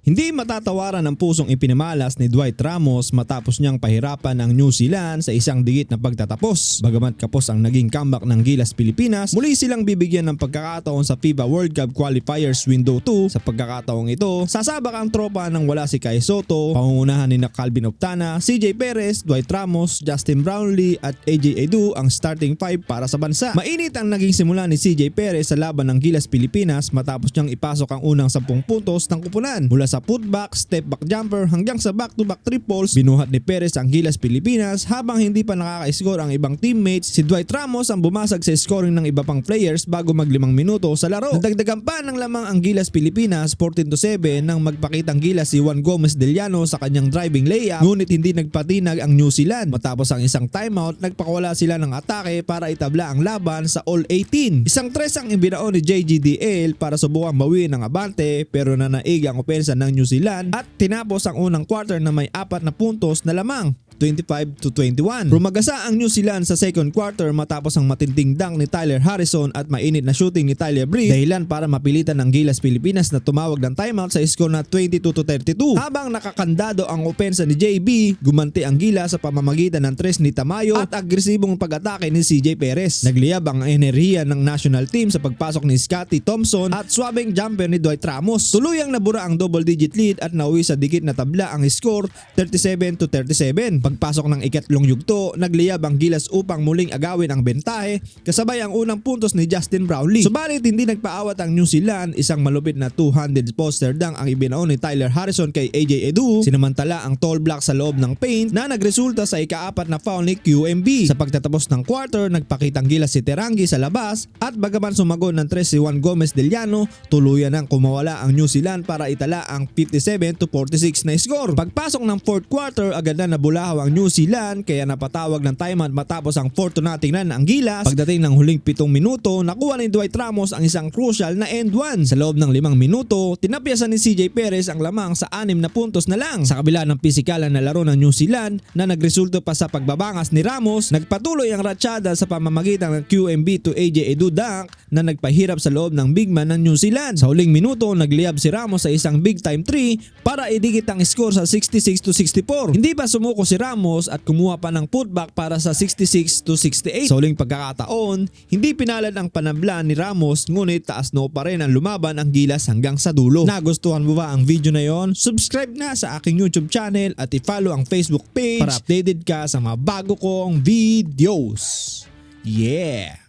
Hindi matatawaran ang pusong ipinamalas ni Dwight Ramos matapos niyang pahirapan ang New Zealand sa isang digit na pagtatapos. Bagamat kapos ang naging comeback ng Gilas Pilipinas, muli silang bibigyan ng pagkakataon sa FIBA World Cup Qualifiers Window 2. Sa pagkakataong ito, sasabak ang tropa nang wala si Kai Sotto, pangungunahan ni Calvin Optana, CJ Perez, Dwight Ramos, Justin Brownlee at AJ Edu ang starting 5 para sa bansa. Mainit ang naging simula ni CJ Perez sa laban ng Gilas Pilipinas matapos niyang ipasok ang unang 10 puntos ng kupunan. Mula sa putback, step back jumper hanggang sa back-to-back triples, binuhat ni Perez ang Gilas Pilipinas habang hindi pa nakaka-score ang ibang teammates. Si Dwight Ramos ang bumasag sa scoring ng iba pang players bago mag 5 minuto sa laro. Nadagdagan pa ng lamang ang Gilas Pilipinas 14-7 nang magpakitang gilas si Juan Gomez Deliano sa kanyang driving layup, ngunit hindi nagpatinag ang New Zealand. Matapos ang isang timeout, nagpakawala sila ng atake para itabla ang laban sa All 18. Isang 3 ang ibinaon ni JGDL para subukang bawiin ang abante, pero nanaig ang opensa ng New Zealand at tinapos ang unang quarter na may 4 na puntos na lamang, 25-21. Rumagasa ang New Zealand sa second quarter matapos ang matinding dunk ni Tyler Harrison at mainit na shooting ni Tyler Breeze, dahilan para mapilitan ng Gilas Pilipinas na tumawag ng timeout sa score na 22-32. Habang nakakandado ang opensa ni JB, gumanti ang Gilas sa pamamagitan ng 3 ni Tamayo at agresibong pag-atake ni CJ Perez. Nagliyab ang enerhiya ng national team sa pagpasok ni Scotty Thompson at swabing jumper ni Dwight Ramos. Tuluyang nabura ang double-digit lead at nauwi sa dikit na tabla ang score 37-37. Pagpasok ng ikatlong yugto, nagliyab ang Gilas upang muling agawin ang bentahe kasabay ang unang puntos ni Justin Brownlee. Subalit hindi nagpaawat ang New Zealand, isang malupit na two-handed poster dunk ang ibinaon ni Tyler Harrison kay AJ Edu. Sinamantala ang tall block sa loob ng paint na nagresulta sa ika-4 na foul ni QMB. Sa pagtatapos ng quarter, nagpakitang gilas si Terangi sa labas at bagaman sumagot ng 3 si Juan Gomez Deliano, tuluyan nang kumawala ang New Zealand para itala ang 57-46 na score. Pagpasok ng fourth quarter, agad na nabulahaw ang New Zealand kaya napatawag ng timeout matapos ang 4-0 run ang Gilas. Pagdating ng huling 7 minuto, nakuha ni Dwight Ramos ang isang crucial na end one. Sa loob ng 5 minuto, tinapyasan ni CJ Perez ang lamang sa 6 na puntos na lang. Sa kabila ng pisikalan na laro ng New Zealand na nagresulta pa sa pagbabangas ni Ramos, nagpatuloy ang ratsyada sa pamamagitan ng QMB to AJ Edu dunk na nagpahirap sa loob ng big man ng New Zealand. Sa huling minuto, nagliyab si Ramos sa isang big time 3 para idikit ang score sa 66-64. Hindi pa sumuko si Ramos at kumuha pa ng putback para sa 66-68. Sa huling pagkakataon, hindi pinalad ang panabla ni Ramos, ngunit taas no pa rin ang lumaban ang Gilas hanggang sa dulo. Nagustuhan mo ba ang video na yon? Subscribe na sa aking YouTube channel at i-follow ang Facebook page para updated ka sa mga bago kong videos. Yeah!